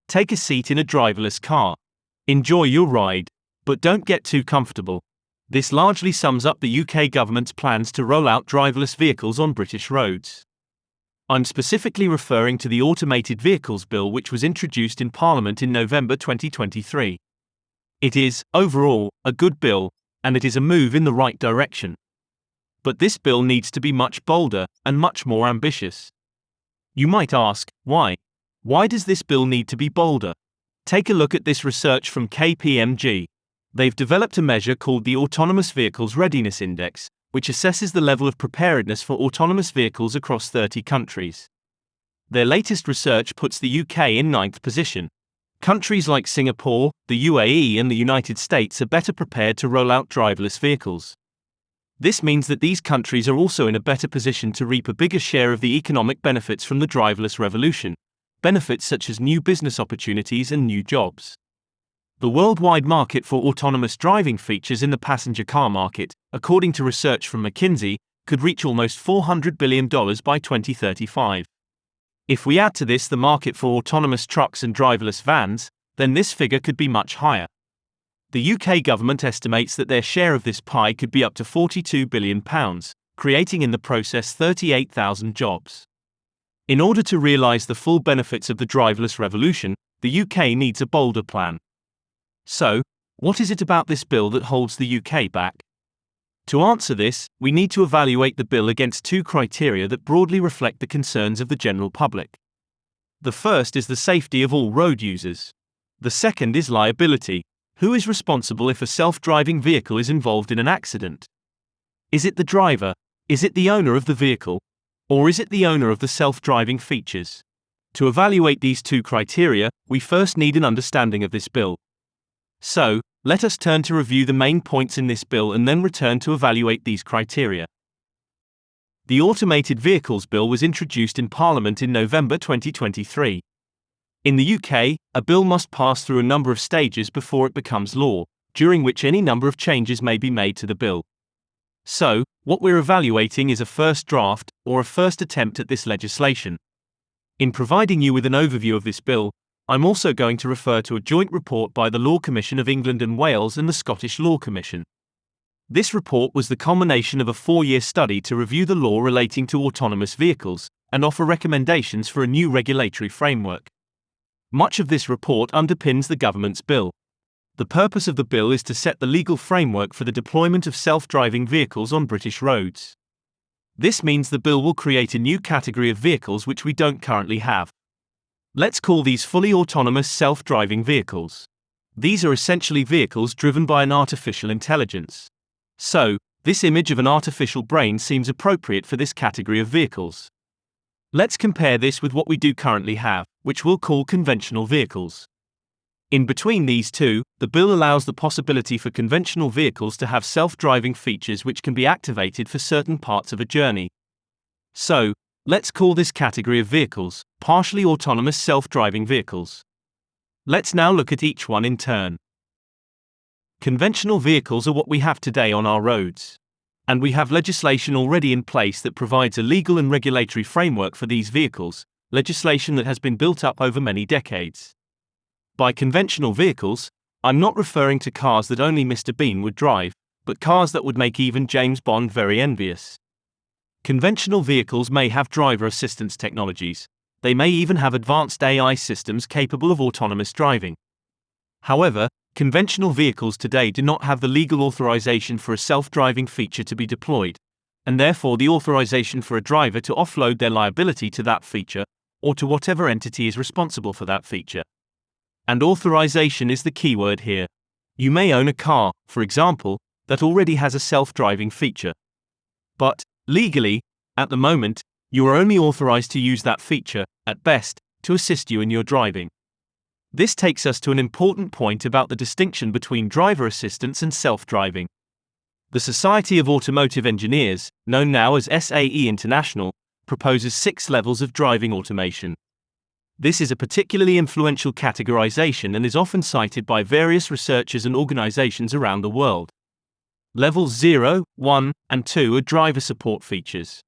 Take a seat in a driverless car. Enjoy your ride, but don't get too comfortable. This largely sums up the UK government's plans to roll out driverless vehicles on British roads. I'm specifically referring to the Automated Vehicles Bill, which was introduced in Parliament in November 2023. It is, overall, a good bill, and it is a move in the right direction. But this bill needs to be much bolder and much more ambitious. You might ask, why? Why does this bill need to be bolder? Take a look at this research from KPMG. They've developed a measure called the Autonomous Vehicles Readiness Index, which assesses the level of preparedness for autonomous vehicles across 30 countries. Their latest research puts the UK in 9th position. Countries like Singapore, the UAE, and the United States are better prepared to roll out driverless vehicles. This means that these countries are also in a better position to reap a bigger share of the economic benefits from the driverless revolution, benefits such as new business opportunities and new jobs. The worldwide market for autonomous driving features in the passenger car market, according to research from McKinsey, could reach almost $400 billion by 2035. If we add to this the market for autonomous trucks and driverless vans, then this figure could be much higher. The UK government estimates that their share of this pie could be up to £42 billion, creating in the process 38,000 jobs. In order to realise the full benefits of the driverless revolution, the UK needs a bolder plan. So, what is it about this bill that holds the UK back? To answer this, we need to evaluate the bill against two criteria that broadly reflect the concerns of the general public. The first is the safety of all road users. The second is liability. Who is responsible if a self-driving vehicle is involved in an accident? Is it the driver? Is it the owner of the vehicle? Or is it the owner of the self-driving features? To evaluate these two criteria, we first need an understanding of this bill. So, let us turn to review the main points in this bill and then return to evaluate these criteria. The Automated Vehicles Bill was introduced in Parliament in November 2023. In the UK, a bill must pass through a number of stages before it becomes law, during which any number of changes may be made to the bill. So, what we're evaluating is a first draft, or a first attempt at this legislation. In providing you with an overview of this bill, I'm also going to refer to a joint report by the Law Commission of England and Wales and the Scottish Law Commission. This report was the culmination of a 4-year study to review the law relating to autonomous vehicles and offer recommendations for a new regulatory framework. Much of this report underpins the government's bill. The purpose of the bill is to set the legal framework for the deployment of self-driving vehicles on British roads. This means the bill will create a new category of vehicles which we don't currently have. Let's call these fully autonomous self-driving vehicles. These are essentially vehicles driven by an artificial intelligence. So, this image of an artificial brain seems appropriate for this category of vehicles. Let's compare this with what we do currently have, which we'll call conventional vehicles. In between these two, the bill allows the possibility for conventional vehicles to have self-driving features which can be activated for certain parts of a journey. So, let's call this category of vehicles partially autonomous self-driving vehicles. Let's now look at each one in turn. Conventional vehicles are what we have today on our roads. And we have legislation already in place that provides a legal and regulatory framework for these vehicles, legislation that has been built up over many decades. By conventional vehicles, I'm not referring to cars that only Mr. Bean would drive, but cars that would make even James Bond very envious. Conventional vehicles may have driver assistance technologies. They may even have advanced AI systems capable of autonomous driving. However, conventional vehicles today do not have the legal authorization for a self-driving feature to be deployed, and therefore the authorization for a driver to offload their liability to that feature, or to whatever entity is responsible for that feature. And authorization is the keyword here. You may own a car, for example, that already has a self-driving feature. But, legally, at the moment, you are only authorized to use that feature, at best, to assist you in your driving. This takes us to an important point about the distinction between driver assistance and self-driving. The Society of Automotive Engineers, known now as SAE International, proposes 6 levels of driving automation. This is a particularly influential categorization and is often cited by various researchers and organizations around the world. Levels 0, 1, and 2 are driver support features.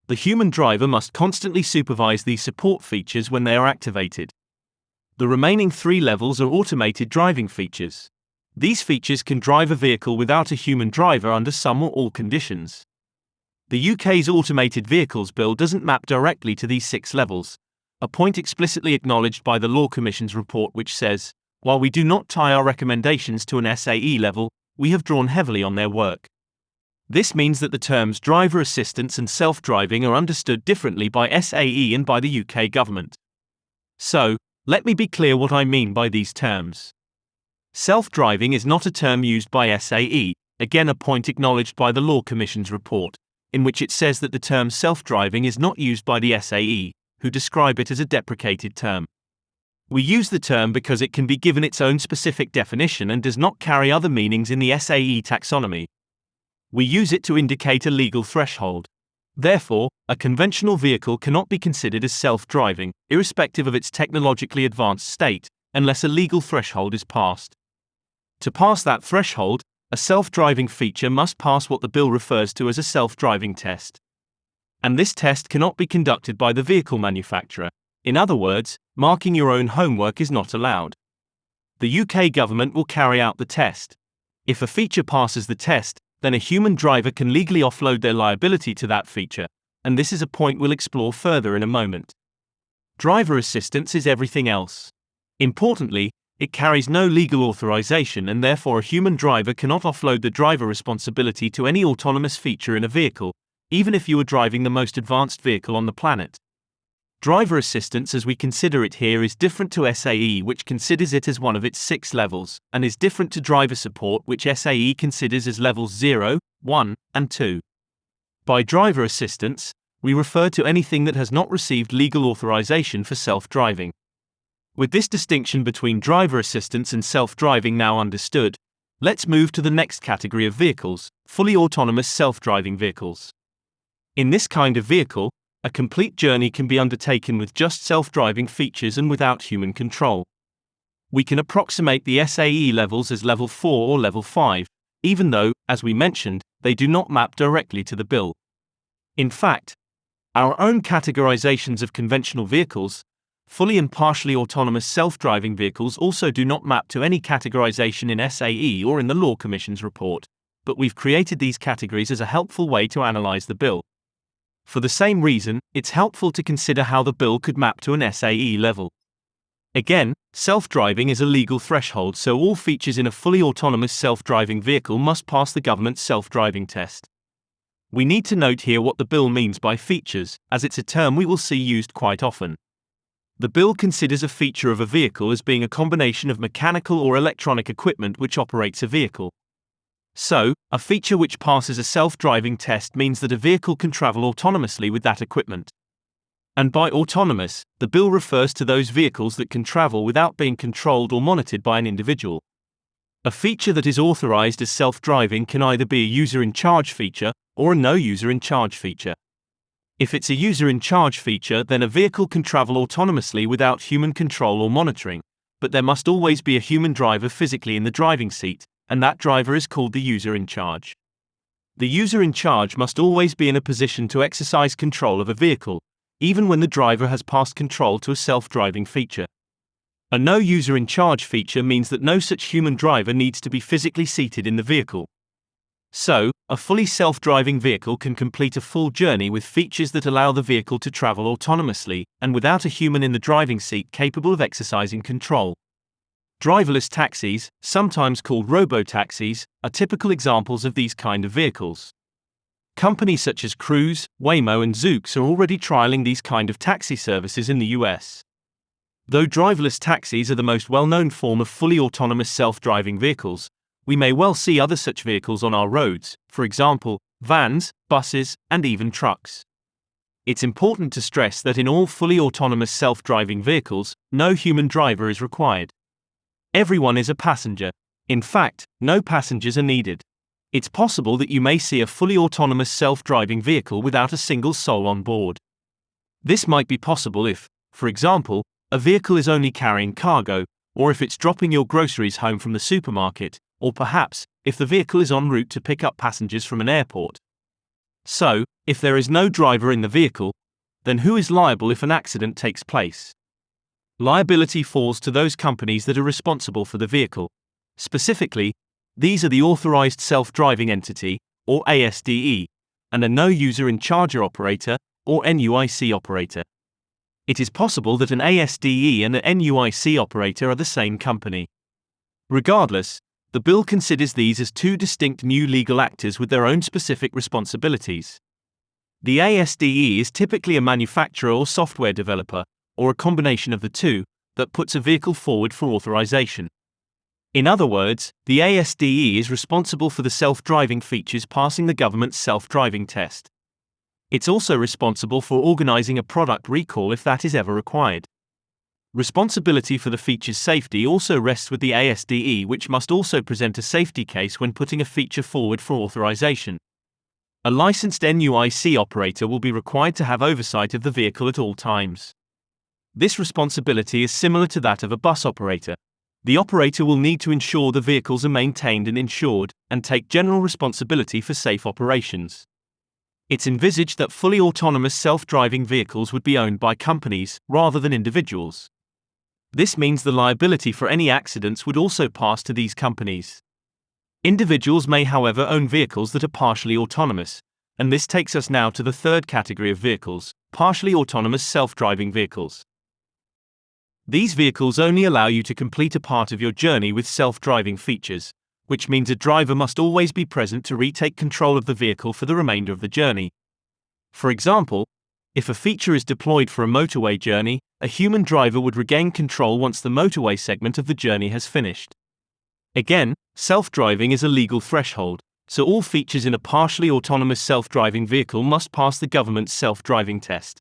The human driver must constantly supervise these support features when they are activated. The remaining 3 levels are automated driving features. These features can drive a vehicle without a human driver under some or all conditions. The UK's Automated Vehicles Bill doesn't map directly to these 6 levels, a point explicitly acknowledged by the Law Commission's report, which says, while we do not tie our recommendations to an SAE level, we have drawn heavily on their work. This means that the terms driver assistance and self-driving are understood differently by SAE and by the UK government. So, let me be clear what I mean by these terms. Self-driving is not a term used by SAE, again a point acknowledged by the Law Commission's report, in which it says that the term self-driving is not used by the SAE, who describe it as a deprecated term. We use the term because it can be given its own specific definition and does not carry other meanings in the SAE taxonomy. We use it to indicate a legal threshold. Therefore, a conventional vehicle cannot be considered as self-driving, irrespective of its technologically advanced state, unless a legal threshold is passed. To pass that threshold, a self-driving feature must pass what the bill refers to as a self-driving test. And this test cannot be conducted by the vehicle manufacturer. In other words, marking your own homework is not allowed. The UK government will carry out the test. If a feature passes the test, then a human driver can legally offload their liability to that feature, and this is a point we'll explore further in a moment. Driver assistance is everything else. Importantly, it carries no legal authorization, and therefore a human driver cannot offload the driver responsibility to any autonomous feature in a vehicle, even if you are driving the most advanced vehicle on the planet. Driver assistance as we consider it here is different to SAE, which considers it as one of its 6 levels, and is different to driver support, which SAE considers as levels 0, 1, and 2. By driver assistance, we refer to anything that has not received legal authorization for self-driving. With this distinction between driver assistance and self-driving now understood, let's move to the next category of vehicles, fully autonomous self-driving vehicles. In this kind of vehicle, a complete journey can be undertaken with just self-driving features and without human control. We can approximate the SAE levels as level 4 or level 5, even though, as we mentioned, they do not map directly to the bill. In fact, our own categorizations of conventional vehicles, fully and partially autonomous self-driving vehicles, also do not map to any categorization in SAE or in the Law Commission's report, but we've created these categories as a helpful way to analyze the bill. For the same reason, it's helpful to consider how the bill could map to an SAE level. Again, self-driving is a legal threshold, so all features in a fully autonomous self-driving vehicle must pass the government's self-driving test. We need to note here what the bill means by features, as it's a term we will see used quite often. The bill considers a feature of a vehicle as being a combination of mechanical or electronic equipment which operates a vehicle. So, a feature which passes a self-driving test means that a vehicle can travel autonomously with that equipment. And by autonomous, the bill refers to those vehicles that can travel without being controlled or monitored by an individual. A feature that is authorized as self-driving can either be a user-in-charge feature or a no-user-in-charge feature. If it's a user-in-charge feature, then a vehicle can travel autonomously without human control or monitoring, but there must always be a human driver physically in the driving seat, and that driver is called the user-in-charge. The user-in-charge must always be in a position to exercise control of a vehicle, even when the driver has passed control to a self-driving feature. A no-user-in-charge feature means that no such human driver needs to be physically seated in the vehicle. So, a fully self-driving vehicle can complete a full journey with features that allow the vehicle to travel autonomously, and without a human in the driving seat capable of exercising control. Driverless taxis, sometimes called robo-taxis, are typical examples of these kind of vehicles. Companies such as Cruise, Waymo and Zoox are already trialing these kind of taxi services in the US. Though driverless taxis are the most well-known form of fully autonomous self-driving vehicles, we may well see other such vehicles on our roads, for example, vans, buses, and even trucks. It's important to stress that in all fully autonomous self-driving vehicles, no human driver is required. Everyone is a passenger. In fact, no passengers are needed. It's possible that you may see a fully autonomous self-driving vehicle without a single soul on board. This might be possible if, for example, a vehicle is only carrying cargo, or if it's dropping your groceries home from the supermarket, or perhaps, if the vehicle is en route to pick up passengers from an airport. So, if there is no driver in the vehicle, then who is liable if an accident takes place? Liability falls to those companies that are responsible for the vehicle. Specifically, these are the authorized self-driving entity, or ASDE, and a no user in charge operator, or NUIC operator. It is possible that an ASDE and an NUIC operator are the same company. Regardless, the bill considers these as two distinct new legal actors with their own specific responsibilities. The ASDE is typically a manufacturer or software developer, or a combination of the two, that puts a vehicle forward for authorization. In other words, the ASDE is responsible for the self-driving features passing the government's self-driving test. It's also responsible for organizing a product recall if that is ever required. Responsibility for the feature's safety also rests with the ASDE, which must also present a safety case when putting a feature forward for authorization. A licensed NUIC operator will be required to have oversight of the vehicle at all times. This responsibility is similar to that of a bus operator. The operator will need to ensure the vehicles are maintained and insured, and take general responsibility for safe operations. It's envisaged that fully autonomous self-driving vehicles would be owned by companies, rather than individuals. This means the liability for any accidents would also pass to these companies. Individuals may, however, own vehicles that are partially autonomous, and this takes us now to the third category of vehicles, partially autonomous self-driving vehicles. These vehicles only allow you to complete a part of your journey with self-driving features, which means a driver must always be present to retake control of the vehicle for the remainder of the journey. For example, if a feature is deployed for a motorway journey, a human driver would regain control once the motorway segment of the journey has finished. Again, self-driving is a legal threshold, so all features in a partially autonomous self-driving vehicle must pass the government's self-driving test.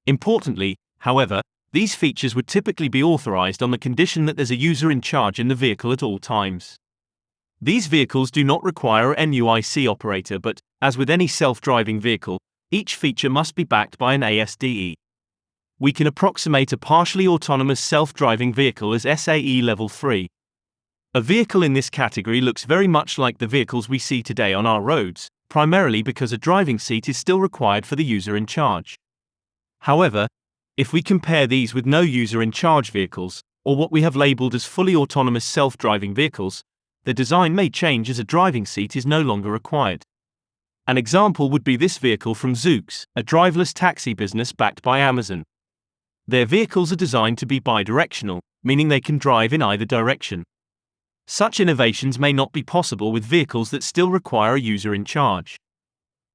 Importantly, however, these features would typically be authorized on the condition that there's a user in charge in the vehicle at all times. These vehicles do not require an NUIC operator, but, as with any self-driving vehicle, each feature must be backed by an ASDE. We can approximate a partially autonomous self-driving vehicle as SAE Level 3. A vehicle in this category looks very much like the vehicles we see today on our roads, primarily because a driving seat is still required for the user in charge. However, if we compare these with no user in charge vehicles, or what we have labeled as fully autonomous self-driving vehicles, the design may change as a driving seat is no longer required. An example would be this vehicle from Zoox, a driverless taxi business backed by Amazon. Their vehicles are designed to be bidirectional, meaning they can drive in either direction. Such innovations may not be possible with vehicles that still require a user in charge.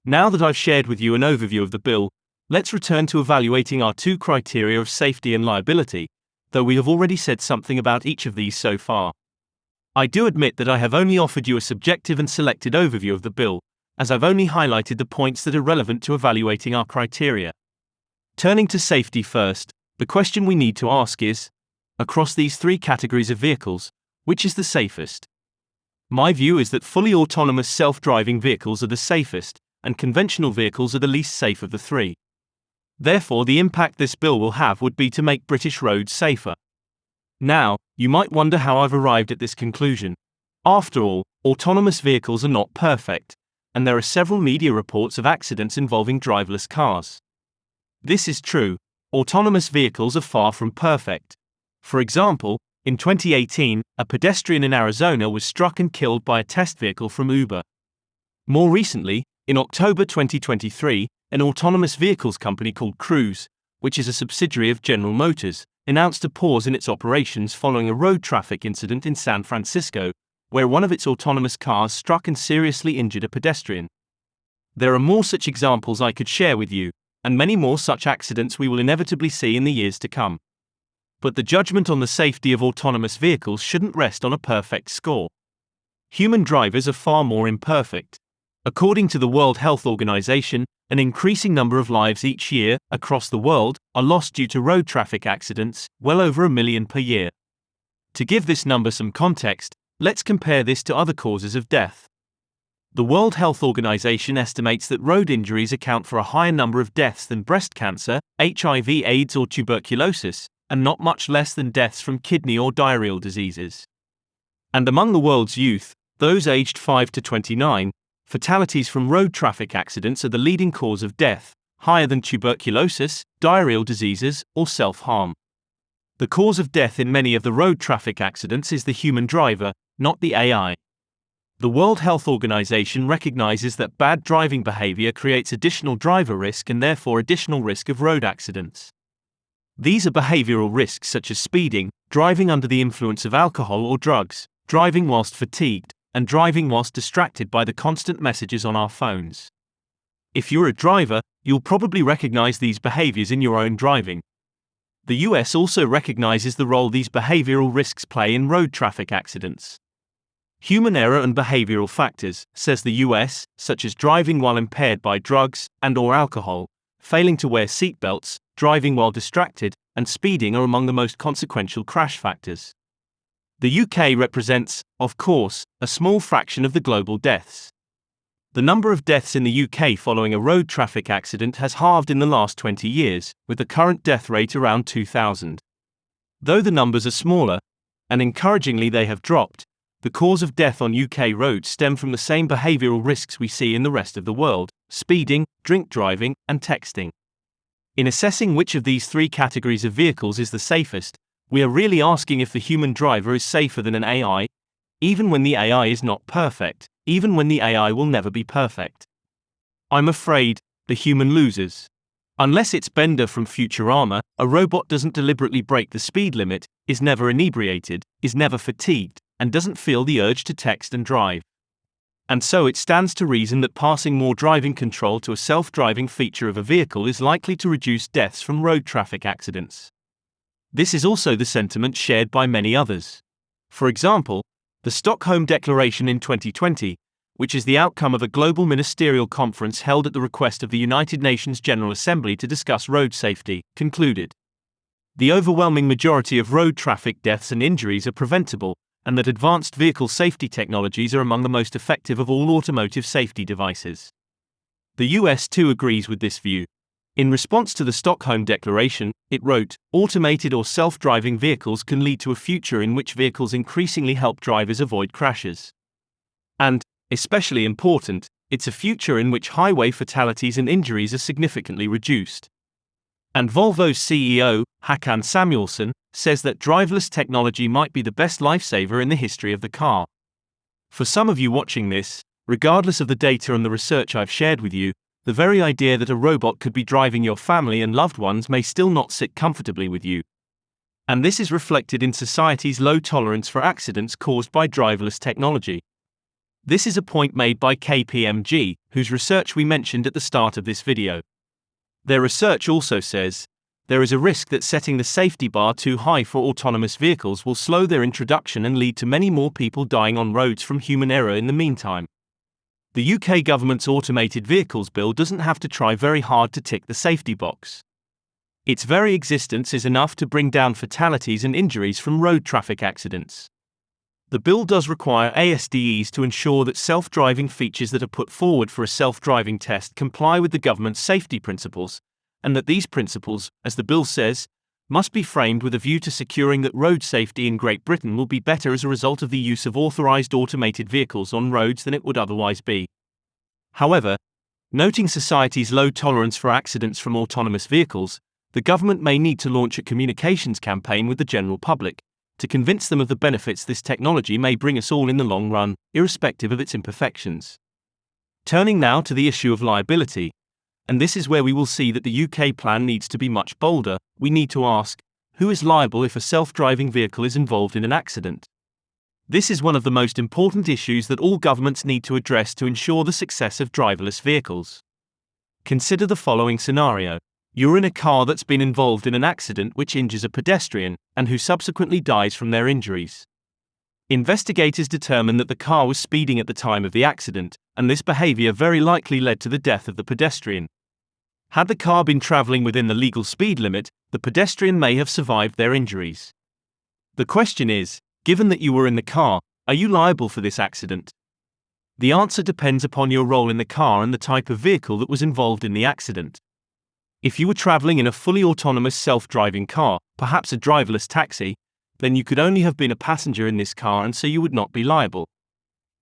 Now that I've shared with you an overview of the bill, let's return to evaluating our two criteria of safety and liability, though we have already said something about each of these so far. I do admit that I have only offered you a subjective and selected overview of the bill, as I've only highlighted the points that are relevant to evaluating our criteria. Turning to safety first, the question we need to ask is, across these three categories of vehicles, which is the safest? My view is that fully autonomous self-driving vehicles are the safest, and conventional vehicles are the least safe of the three. Therefore, the impact this bill will have would be to make British roads safer. Now, you might wonder how I've arrived at this conclusion. After all, autonomous vehicles are not perfect, and there are several media reports of accidents involving driverless cars. This is true. Autonomous vehicles are far from perfect. For example, in 2018, a pedestrian in Arizona was struck and killed by a test vehicle from Uber. More recently, in October 2023, an autonomous vehicles company called Cruise, which is a subsidiary of General Motors, announced a pause in its operations following a road traffic incident in San Francisco, where one of its autonomous cars struck and seriously injured a pedestrian. There are more such examples I could share with you, and many more such accidents we will inevitably see in the years to come. But the judgment on the safety of autonomous vehicles shouldn't rest on a perfect score. Human drivers are far more imperfect. According to the World Health Organization, an increasing number of lives each year, across the world, are lost due to road traffic accidents, well over 1 million per year. To give this number some context, let's compare this to other causes of death. The World Health Organization estimates that road injuries account for a higher number of deaths than breast cancer, HIV/AIDS or tuberculosis, and not much less than deaths from kidney or diarrheal diseases. And among the world's youth, those aged 5 to 29, fatalities from road traffic accidents are the leading cause of death, higher than tuberculosis, diarrheal diseases, or self-harm. The cause of death in many of the road traffic accidents is the human driver, not the AI. The World Health Organization recognizes that bad driving behavior creates additional driver risk and therefore additional risk of road accidents. These are behavioral risks such as speeding, driving under the influence of alcohol or drugs, driving whilst fatigued, and driving whilst distracted by the constant messages on our phones. If you're a driver, you'll probably recognize these behaviors in your own driving. The US also recognizes the role these behavioral risks play in road traffic accidents. Human error and behavioral factors, says the US, such as driving while impaired by drugs and/or alcohol, failing to wear seatbelts, driving while distracted, and speeding are among the most consequential crash factors. The UK represents, of course, a small fraction of the global deaths. The number of deaths in the UK following a road traffic accident has halved in the last 20 years, with the current death rate around 2,000. Though the numbers are smaller, and encouragingly they have dropped, the cause of death on UK roads stem from the same behavioral risks we see in the rest of the world: speeding, drink driving, and texting. In assessing which of these three categories of vehicles is the safest, we are really asking if the human driver is safer than an AI, even when the AI is not perfect, even when the AI will never be perfect. I'm afraid, the human loses. Unless it's Bender from Futurama, a robot doesn't deliberately break the speed limit, is never inebriated, is never fatigued, and doesn't feel the urge to text and drive. And so it stands to reason that passing more driving control to a self-driving feature of a vehicle is likely to reduce deaths from road traffic accidents. This is also the sentiment shared by many others. For example, the Stockholm Declaration in 2020, which is the outcome of a global ministerial conference held at the request of the United Nations General Assembly to discuss road safety, concluded: the overwhelming majority of road traffic deaths and injuries are preventable, and that advanced vehicle safety technologies are among the most effective of all automotive safety devices. The US too agrees with this view. In response to the Stockholm Declaration, it wrote, "Automated or self-driving vehicles can lead to a future in which vehicles increasingly help drivers avoid crashes. And, especially important, it's a future in which highway fatalities and injuries are significantly reduced." And Volvo's CEO, Håkan Samuelsson, says that driverless technology might be the best lifesaver in the history of the car. For some of you watching this, regardless of the data and the research I've shared with you, the very idea that a robot could be driving your family and loved ones may still not sit comfortably with you. And this is reflected in society's low tolerance for accidents caused by driverless technology. This is a point made by KPMG, whose research we mentioned at the start of this video. Their research also says, there is a risk that setting the safety bar too high for autonomous vehicles will slow their introduction and lead to many more people dying on roads from human error in the meantime. The UK government's automated vehicles bill doesn't have to try very hard to tick the safety box. Its very existence is enough to bring down fatalities and injuries from road traffic accidents. The bill does require ASDEs to ensure that self-driving features that are put forward for a self-driving test comply with the government's safety principles, and that these principles, as the bill says, must be framed with a view to securing that road safety in Great Britain will be better as a result of the use of authorized automated vehicles on roads than it would otherwise be. However, noting society's low tolerance for accidents from autonomous vehicles, the government may need to launch a communications campaign with the general public, to convince them of the benefits this technology may bring us all in the long run, irrespective of its imperfections. Turning now to the issue of liability, and this is where we will see that the UK plan needs to be much bolder. We need to ask, who is liable if a self-driving vehicle is involved in an accident? This is one of the most important issues that all governments need to address to ensure the success of driverless vehicles. Consider the following scenario. You're in a car that's been involved in an accident which injures a pedestrian, and who subsequently dies from their injuries. Investigators determine that the car was speeding at the time of the accident, and this behavior very likely led to the death of the pedestrian. Had the car been traveling within the legal speed limit, the pedestrian may have survived their injuries. The question is, given that you were in the car, are you liable for this accident? The answer depends upon your role in the car and the type of vehicle that was involved in the accident. If you were traveling in a fully autonomous self-driving car, perhaps a driverless taxi, then you could only have been a passenger in this car and so you would not be liable.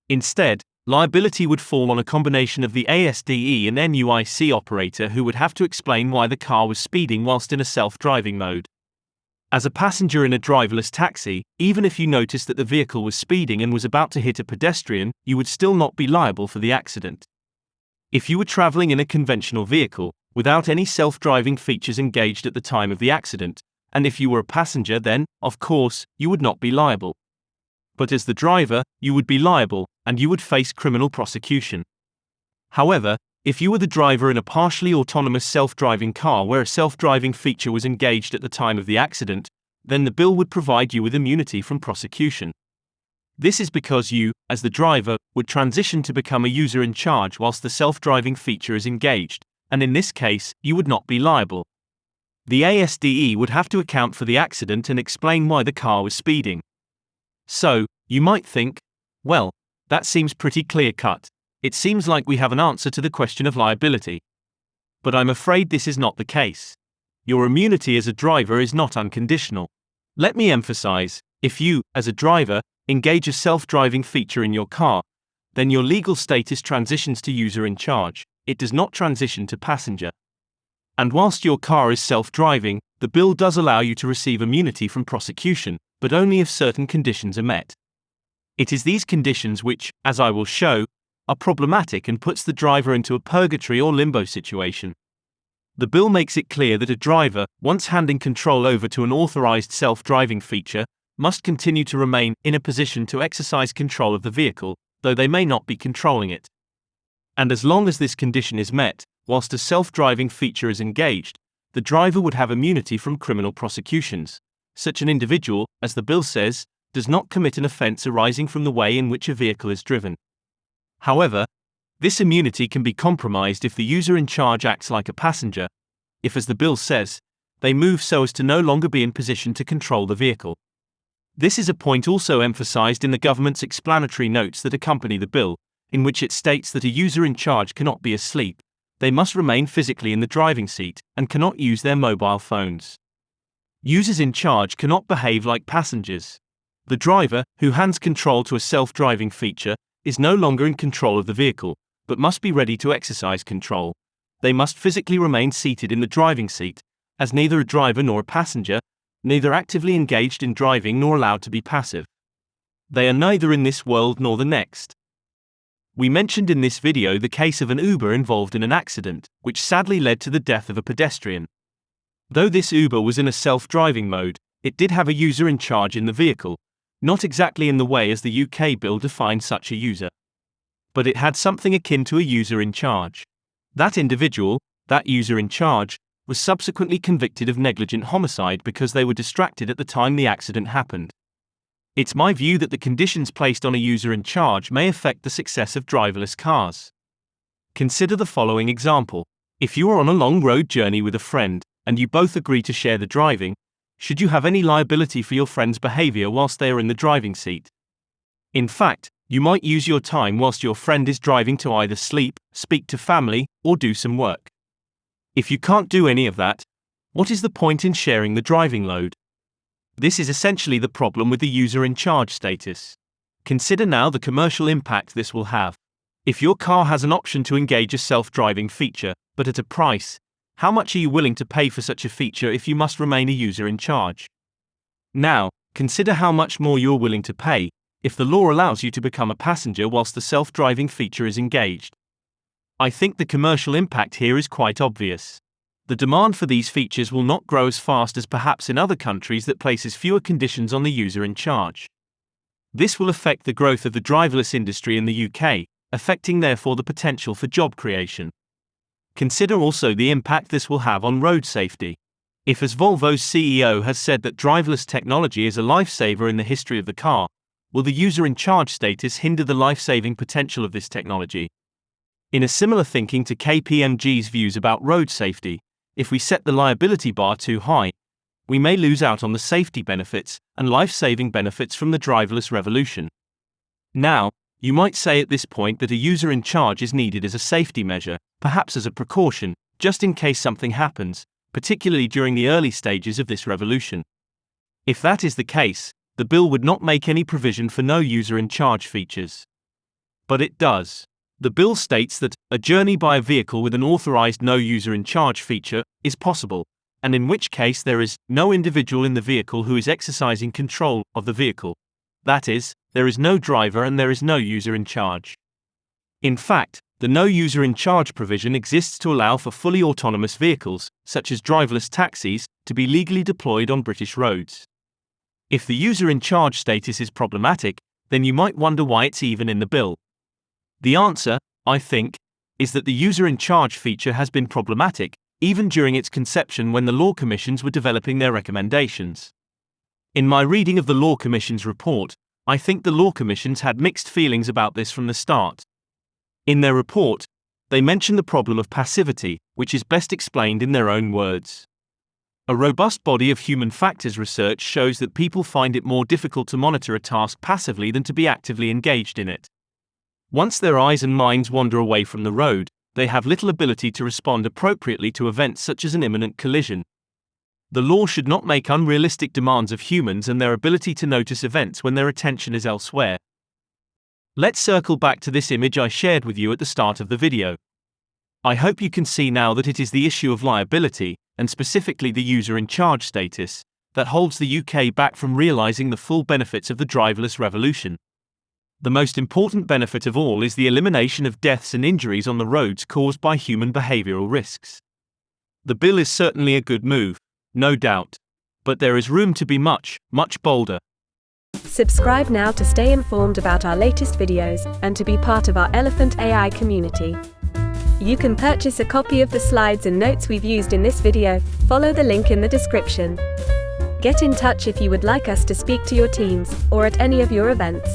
Instead, liability would fall on a combination of the ASDE and NUIC operator who would have to explain why the car was speeding whilst in a self-driving mode. As a passenger in a driverless taxi, even if you noticed that the vehicle was speeding and was about to hit a pedestrian, you would still not be liable for the accident. If you were traveling in a conventional vehicle, without any self-driving features engaged at the time of the accident, and if you were a passenger, then, of course, you would not be liable. But as the driver, you would be liable, and you would face criminal prosecution. However, if you were the driver in a partially autonomous self-driving car where a self-driving feature was engaged at the time of the accident, then the bill would provide you with immunity from prosecution. This is because you, as the driver, would transition to become a user in charge whilst the self-driving feature is engaged, and in this case, you would not be liable. The ASDE would have to account for the accident and explain why the car was speeding. So, you might think, well, that seems pretty clear-cut. It seems like we have an answer to the question of liability. But I'm afraid this is not the case. Your immunity as a driver is not unconditional. Let me emphasize, if you, as a driver, engage a self-driving feature in your car, then your legal status transitions to user in charge. It does not transition to passenger. And whilst your car is self-driving, the bill does allow you to receive immunity from prosecution, but only if certain conditions are met. It is these conditions which, as I will show, are problematic and puts the driver into a purgatory or limbo situation. The bill makes it clear that a driver, once handing control over to an authorized self-driving feature, must continue to remain in a position to exercise control of the vehicle, though they may not be controlling it. And as long as this condition is met, whilst a self-driving feature is engaged, the driver would have immunity from criminal prosecutions. Such an individual, as the bill says, does not commit an offense arising from the way in which a vehicle is driven. However, this immunity can be compromised if the user in charge acts like a passenger, if, as the bill says, they move so as to no longer be in position to control the vehicle. This is a point also emphasized in the government's explanatory notes that accompany the bill, in which it states that a user in charge cannot be asleep, they must remain physically in the driving seat, and cannot use their mobile phones. Users in charge cannot behave like passengers. The driver, who hands control to a self-driving feature, is no longer in control of the vehicle, but must be ready to exercise control. They must physically remain seated in the driving seat, as neither a driver nor a passenger, neither actively engaged in driving nor allowed to be passive. They are neither in this world nor the next. We mentioned in this video the case of an Uber involved in an accident, which sadly led to the death of a pedestrian. Though this Uber was in a self-driving mode, it did have a user in charge in the vehicle, not exactly in the way as the UK bill defines such a user. But it had something akin to a user in charge. That individual, that user in charge, was subsequently convicted of negligent homicide because they were distracted at the time the accident happened. It's my view that the conditions placed on a user in charge may affect the success of driverless cars. Consider the following example. If you are on a long road journey with a friend, and you both agree to share the driving, should you have any liability for your friend's behavior whilst they are in the driving seat? In fact, you might use your time whilst your friend is driving to either sleep, speak to family, or do some work. If you can't do any of that, what is the point in sharing the driving load? This is essentially the problem with the user in charge status. Consider now the commercial impact this will have. If your car has an option to engage a self-driving feature, but at a price, how much are you willing to pay for such a feature if you must remain a user in charge? Now, consider how much more you're willing to pay if the law allows you to become a passenger whilst the self-driving feature is engaged. I think the commercial impact here is quite obvious. The demand for these features will not grow as fast as perhaps in other countries that places fewer conditions on the user in charge. This will affect the growth of the driverless industry in the UK, affecting therefore the potential for job creation. Consider also the impact this will have on road safety. If, as Volvo's CEO has said, that driverless technology is a lifesaver in the history of the car, will the user in charge status hinder the life-saving potential of this technology? In a similar thinking to KPMG's views about road safety, if we set the liability bar too high, we may lose out on the safety benefits and life-saving benefits from the driverless revolution. Now, you might say at this point that a user in charge is needed as a safety measure, perhaps as a precaution, just in case something happens, particularly during the early stages of this revolution. If that is the case, the bill would not make any provision for no user in charge features. But it does. The bill states that a journey by a vehicle with an authorized no user in charge feature is possible, and in which case there is no individual in the vehicle who is exercising control of the vehicle. That is, there is no driver and there is no user in charge. In fact, the no user in charge provision exists to allow for fully autonomous vehicles, such as driverless taxis, to be legally deployed on British roads. If the user in charge status is problematic, then you might wonder why it's even in the bill. The answer, I think, is that the user in charge feature has been problematic, even during its conception when the Law Commissions were developing their recommendations. In my reading of the Law Commission's report, I think the Law Commissions had mixed feelings about this from the start. In their report, they mention the problem of passivity, which is best explained in their own words. A robust body of human factors research shows that people find it more difficult to monitor a task passively than to be actively engaged in it. Once their eyes and minds wander away from the road, they have little ability to respond appropriately to events such as an imminent collision. The law should not make unrealistic demands of humans and their ability to notice events when their attention is elsewhere. Let's circle back to this image I shared with you at the start of the video. I hope you can see now that it is the issue of liability, and specifically the user in charge status, that holds the UK back from realizing the full benefits of the driverless revolution. The most important benefit of all is the elimination of deaths and injuries on the roads caused by human behavioral risks. The bill is certainly a good move, no doubt. But there is room to be much, much bolder. Subscribe now to stay informed about our latest videos and to be part of our Elephant AI community. You can purchase a copy of the slides and notes we've used in this video. Follow the link in the description. Get in touch if you would like us to speak to your teams or at any of your events.